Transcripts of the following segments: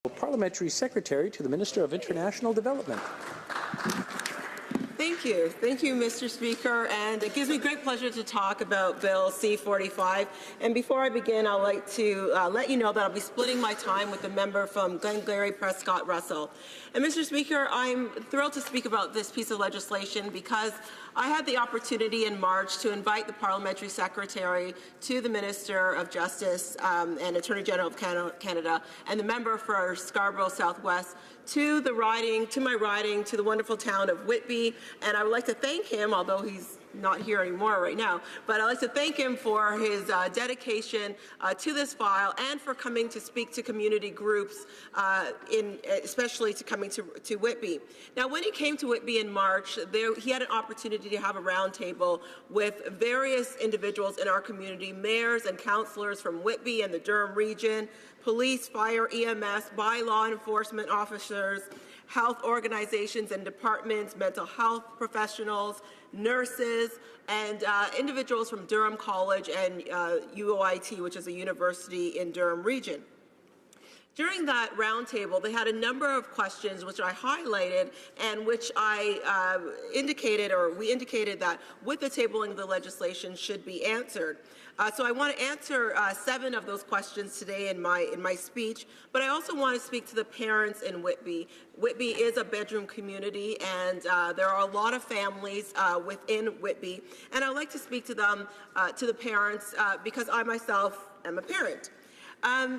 Parliamentary Secretary to the Minister of International Development. Thank you, Mr. Speaker, and it gives me great pleasure to talk about Bill C-45. And before I begin, I'd like to let you know that I'll be splitting my time with the member from Glengarry Prescott Russell. And Mr. Speaker, I'm thrilled to speak about this piece of legislation because I had the opportunity in March to invite the Parliamentary Secretary to the Minister of Justice and Attorney General of Canada and the member for Scarborough Southwest to my riding, to the wonderful town of Whitby. And I would like to thank him, although he's not here anymore right now, but I'd like to thank him for his dedication to this file and for coming to speak to community groups, especially to coming to Whitby. Now, when he came to Whitby in March, he had an opportunity to have a roundtable with various individuals in our community, mayors and councillors from Whitby and the Durham region, police, fire, EMS, by law enforcement officers, health organizations and departments, mental health professionals, nurses, and individuals from Durham College and UOIT, which is a university in Durham region. During that roundtable, they had a number of questions which I highlighted and which we indicated that with the tabling of the legislation should be answered. So I want to answer 7 of those questions today in my speech, but I also want to speak to the parents in Whitby. Whitby is a bedroom community, and there are a lot of families within Whitby, and I'd like to speak to them, to the parents, because I myself am a parent.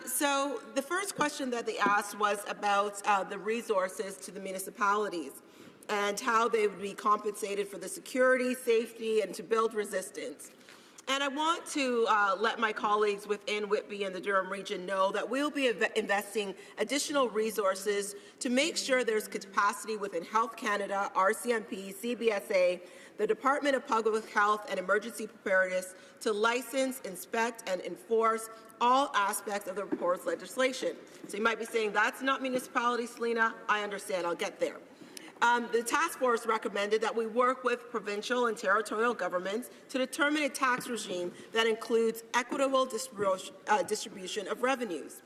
So the first question that they asked was about the resources to the municipalities and how they would be compensated for the security, safety, and to build resistance. And I want to let my colleagues within Whitby and the Durham region know that we'll be investing additional resources to make sure there's capacity within Health Canada, RCMP, CBSA, the Department of Public Health and Emergency Preparedness to license, inspect, and enforce all aspects of the proposed legislation. So you might be saying, that's not municipality, Selina. I understand. I'll get there. The task force recommended that we work with provincial and territorial governments to determine a tax regime that includes equitable distribution of revenues.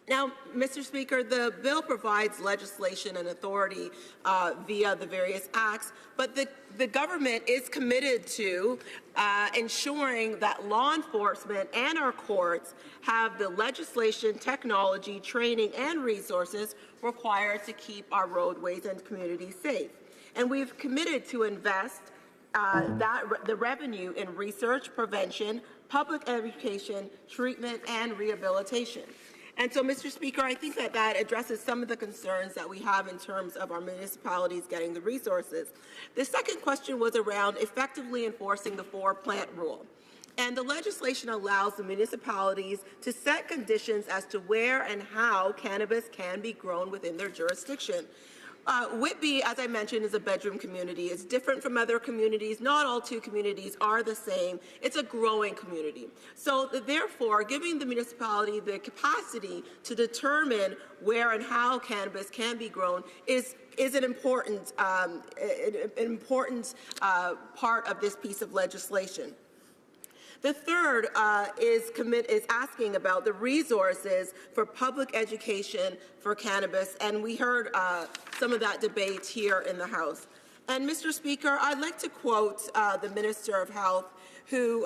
Now, Mr. Speaker, the bill provides legislation and authority via the various acts, but the government is committed to ensuring that law enforcement and our courts have the legislation, technology, training, and resources required to keep our roadways and communities safe. And we've committed to invest the revenue in research, prevention, public education, treatment, and rehabilitation. And so, Mr. Speaker, I think that addresses some of the concerns that we have in terms of our municipalities getting the resources. The second question was around effectively enforcing the 4-plant rule. And the legislation allows the municipalities to set conditions as to where and how cannabis can be grown within their jurisdiction. Whitby, as I mentioned, is a bedroom community. It's different from other communities. Not all 2 communities are the same. It's a growing community. So therefore, giving the municipality the capacity to determine where and how cannabis can be grown is an important part of this piece of legislation. The third is asking about the resources for public education for cannabis, and we heard some of that debate here in the House. And Mr. Speaker, I'd like to quote the Minister of Health, who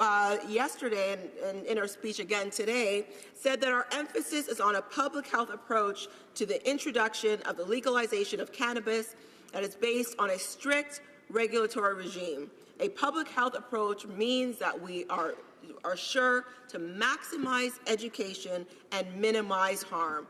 yesterday and in her speech again today said that our emphasis is on a public health approach to the introduction of the legalization of cannabis that is based on a strict regulatory regime. A public health approach means that we are sure to maximize education and minimize harm.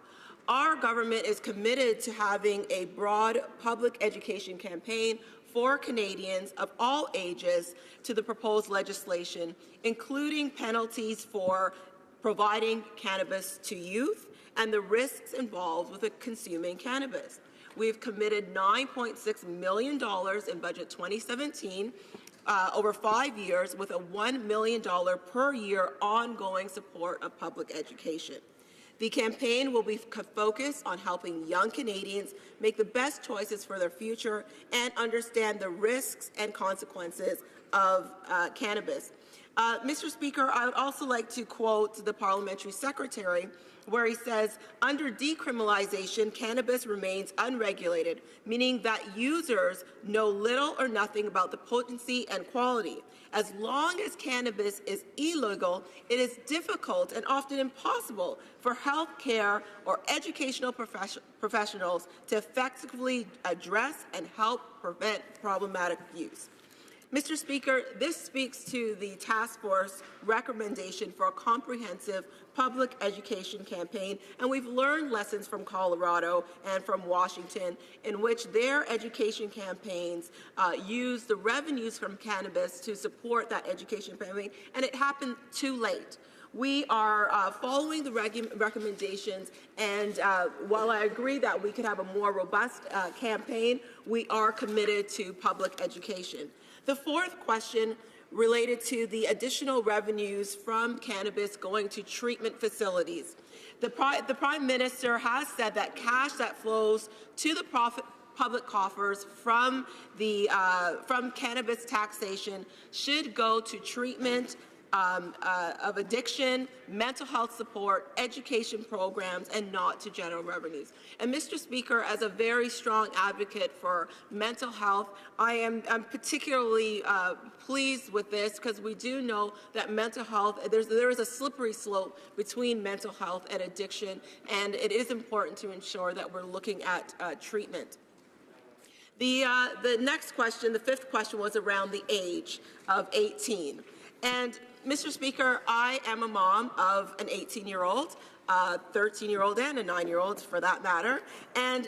Our government is committed to having a broad public education campaign for Canadians of all ages to the proposed legislation, including penalties for providing cannabis to youth and the risks involved with consuming cannabis. We've committed $9.6 million in Budget 2017 over 5 years with a $1 million per year ongoing support of public education. The campaign will be focused on helping young Canadians make the best choices for their future and understand the risks and consequences of cannabis. Mr. Speaker, I would also like to quote the parliamentary secretary, where he says, under decriminalization, cannabis remains unregulated, meaning that users know little or nothing about the potency and quality. As long as cannabis is illegal, it is difficult and often impossible for healthcare or educational professionals to effectively address and help prevent problematic use. Mr. Speaker, this speaks to the task force recommendation for a comprehensive public education campaign, and we've learned lessons from Colorado and from Washington in which their education campaigns use the revenues from cannabis to support that education campaign, and it happened too late. We are following the recommendations, and while I agree that we could have a more robust campaign, we are committed to public education. The fourth question related to the additional revenues from cannabis going to treatment facilities. The Prime Minister has said that cash that flows to the public coffers from cannabis taxation should go to treatment of addiction, mental health support, education programs, and not to general revenues. And Mr. Speaker, as a very strong advocate for mental health, I'm particularly pleased with this because we do know that mental health, there is a slippery slope between mental health and addiction, and it is important to ensure that we're looking at treatment. The next question, the fifth question, was around the age of 18. And Mr. Speaker, I am a mom of an 18-year-old, a 13-year-old, and a 9-year-old, for that matter. And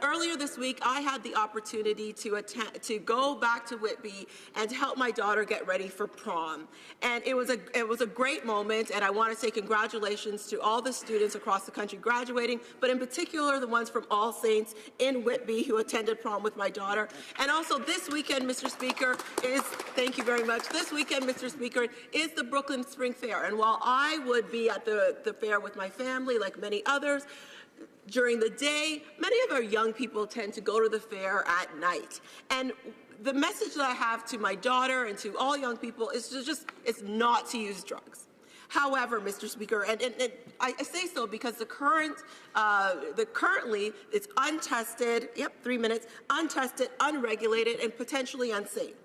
earlier this week, I had the opportunity to go back to Whitby and to help my daughter get ready for prom. And it was a great moment, and I want to say congratulations to all the students across the country graduating, but in particular the ones from All Saints in Whitby who attended prom with my daughter. And also this weekend, Mr. Speaker, thank you very much, this weekend, Mr. Speaker, is the Brooklyn Spring Fair. And while I would be at the fair with my family, like many others, during the day, many of our young people tend to go to the fair at night. And the message that I have to my daughter and to all young people is it's not to use drugs. However, Mr. Speaker, and I say so because currently it's untested, 3 minutes, untested, unregulated, and potentially unsafe.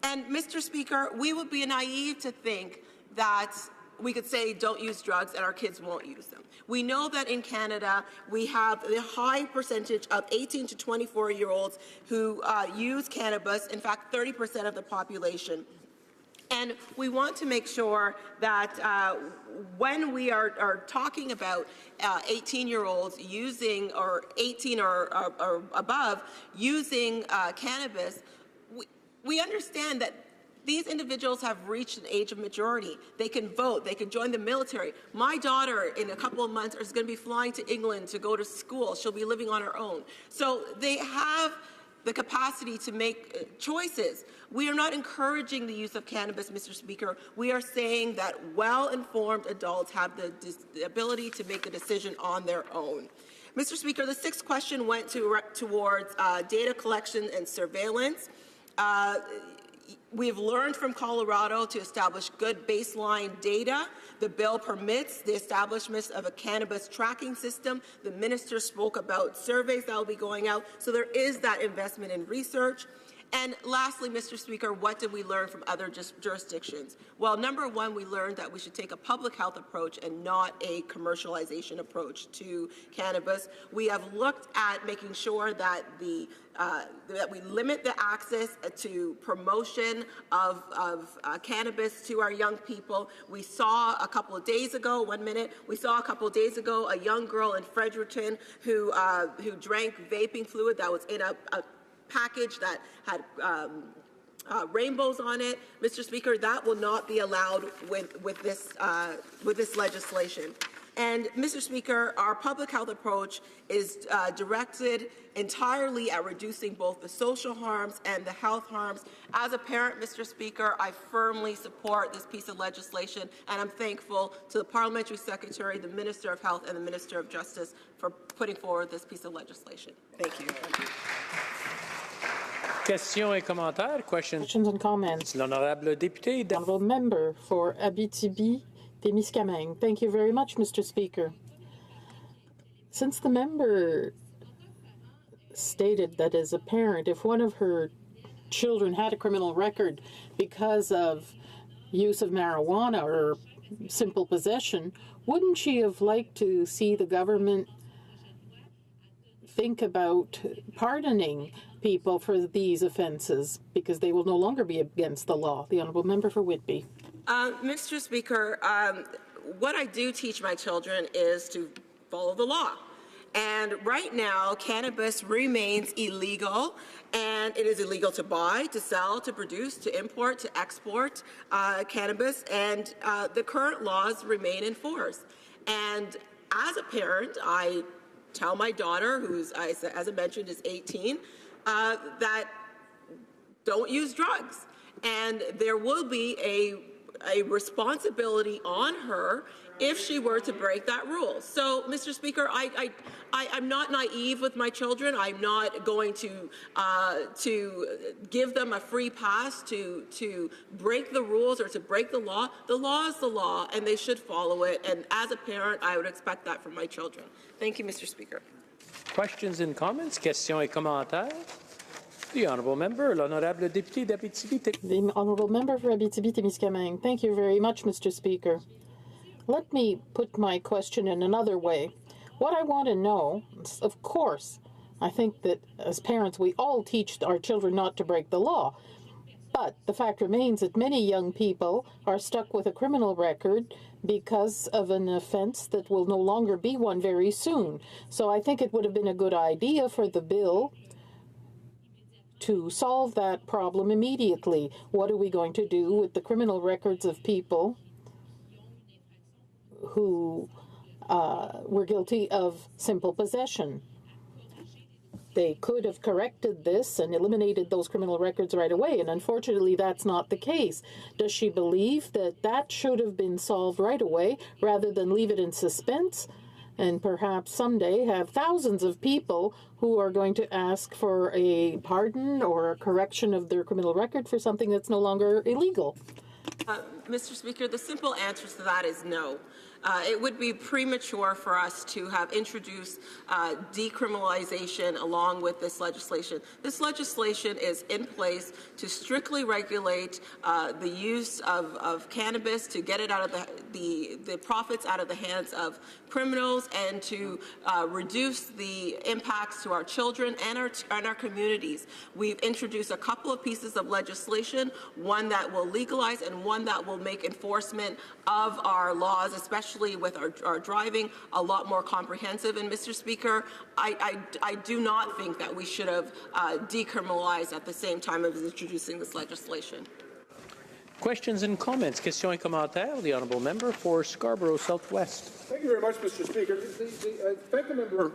And Mr. Speaker, we would be naive to think that we could say don't use drugs and our kids won't use them. We know that in Canada we have a high percentage of 18 to 24-year-olds who use cannabis, in fact 30% of the population. And we want to make sure that when we are talking about 18-year-olds using, or 18 or above, using cannabis, we understand that these individuals have reached an age of majority. They can vote. They can join the military. My daughter, in a couple of months, is going to be flying to England to go to school. She'll be living on her own. So they have the capacity to make choices. We are not encouraging the use of cannabis, Mr. Speaker. We are saying that well-informed adults have the ability to make a decision on their own. Mr. Speaker, the sixth question went towards data collection and surveillance. We've learned from Colorado to establish good baseline data. The bill permits the establishment of a cannabis tracking system. The minister spoke about surveys that will be going out. So there is that investment in research. And lastly, Mr. Speaker, what did we learn from other jurisdictions? Well, number one, we learned that we should take a public health approach and not a commercialization approach to cannabis. We have looked at making sure that that we limit the access to promotion of cannabis to our young people. We saw a couple of days ago, a young girl in Fredericton who drank vaping fluid that was in a package that had rainbows on it. Mr. Speaker, that will not be allowed with this legislation. And Mr. Speaker, our public health approach is directed entirely at reducing both the social harms and the health harms. As a parent, Mr. Speaker, I firmly support this piece of legislation, and I'm thankful to the Parliamentary Secretary, the Minister of Health, and the Minister of Justice for putting forward this piece of legislation. Thank you. Questions et commentaires. Questions. Questions and comments. L'honorable député. Honourable member for Abitibi-Témiscamingue. Thank you very much, Mr. Speaker. Since the member stated that as a parent, if one of her children had a criminal record because of use of marijuana or simple possession, wouldn't she have liked to see the government think about pardoning people for these offences because they will no longer be against the law? The honourable member for Whitby. Mr. Speaker, what I do teach my children is to follow the law. And right now, cannabis remains illegal, and it is illegal to buy, to sell, to produce, to import, to export cannabis, and the current laws remain in force. And as a parent, I tell my daughter, who's, as I mentioned, is 18, that don't use drugs. And there will be a responsibility on her if she were to break that rule. So, Mr. Speaker, I'm not naive with my children. I'm not going to give them a free pass to break the rules or to break the law. The law is the law, and they should follow it. And as a parent, I would expect that from my children. Thank you, Mr. Speaker. Questions and comments. Questions et commentaires. The honourable member, l'honorable député d'Abitibi-Témiscamingue. The honourable member for Abitibi-Témiscamingue. Thank you very much, Mr. Speaker. Let me put my question in another way. What I want to know, of course, I think that as parents we all teach our children not to break the law. But the fact remains that many young people are stuck with a criminal record because of an offense that will no longer be one very soon. So I think it would have been a good idea for the bill to solve that problem immediately. What are we going to do with the criminal records of people who were guilty of simple possession? They could have corrected this and eliminated those criminal records right away, and unfortunately that's not the case. Does she believe that that should have been solved right away rather than leave it in suspense and perhaps someday have thousands of people who are going to ask for a pardon or a correction of their criminal record for something that's no longer illegal? Mr. Speaker, the simple answer to that is no. It would be premature for us to have introduced decriminalization along with this legislation. This legislation is in place to strictly regulate the use of cannabis, to get it out of the profits out of the hands of criminals, and to reduce the impacts to our children and our communities. We've introduced a couple of pieces of legislation, one that will legalize and one that will make enforcement of our laws, especially with our driving, a lot more comprehensive. And Mr. Speaker, I do not think that we should have decriminalized at the same time as introducing this legislation. Questions and comments. Questions et commentaires. The honourable member for Scarborough Southwest. Thank you very much, Mr. Speaker. Thank the member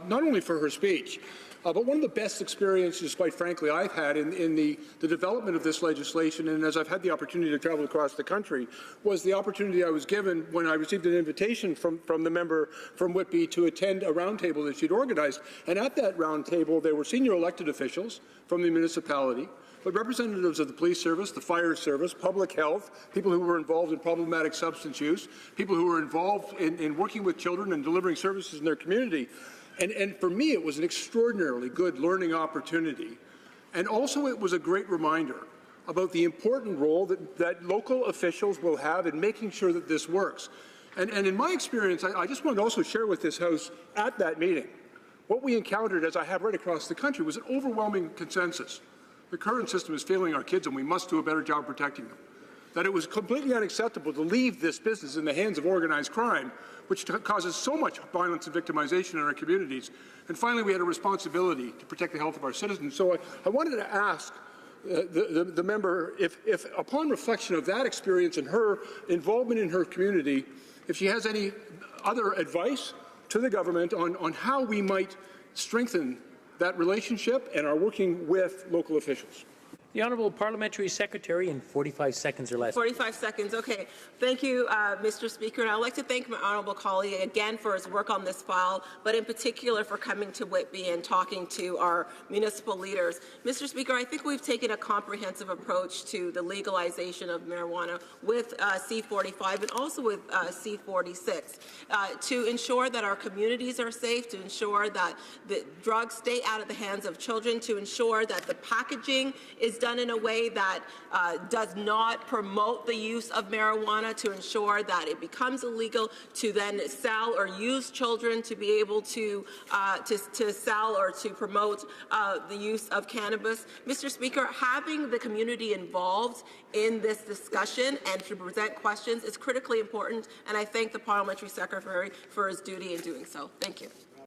not only for her speech, but one of the best experiences, quite frankly, I've had in the development of this legislation, and as I've had the opportunity to travel across the country, was the opportunity I was given when I received an invitation from the member from Whitby to attend a roundtable that she'd organized. And at that roundtable, there were senior elected officials from the municipality, but representatives of the police service, the fire service, public health, people who were involved in problematic substance use, people who were involved in working with children and delivering services in their community. And for me, it was an extraordinarily good learning opportunity. And also it was a great reminder about the important role that local officials will have in making sure that this works. And in my experience, I just wanted to also share with this House at that meeting, what we encountered, as I have right across the country, was an overwhelming consensus. The current system is failing our kids, and we must do a better job protecting them. That it was completely unacceptable to leave this business in the hands of organized crime, which causes so much violence and victimization in our communities. And finally, we had a responsibility to protect the health of our citizens. So I wanted to ask the member if upon reflection of that experience and her involvement in her community, if she has any other advice to the government on how we might strengthen that relationship and are working with local officials. The Honourable Parliamentary Secretary in 45 seconds or less. 45 seconds. Okay. Thank you, Mr. Speaker. And I'd like to thank my honourable colleague again for his work on this file, but in particular for coming to Whitby and talking to our municipal leaders. Mr. Speaker, I think we've taken a comprehensive approach to the legalization of marijuana with C-45 and also with C-46 to ensure that our communities are safe, to ensure that the drugs stay out of the hands of children, to ensure that the packaging is done in a way that does not promote the use of marijuana, to ensure that it becomes illegal to then sell or use children to be able to sell or to promote the use of cannabis. Mr. Speaker, having the community involved in this discussion and to present questions is critically important, and I thank the Parliamentary Secretary for his duty in doing so. Thank you.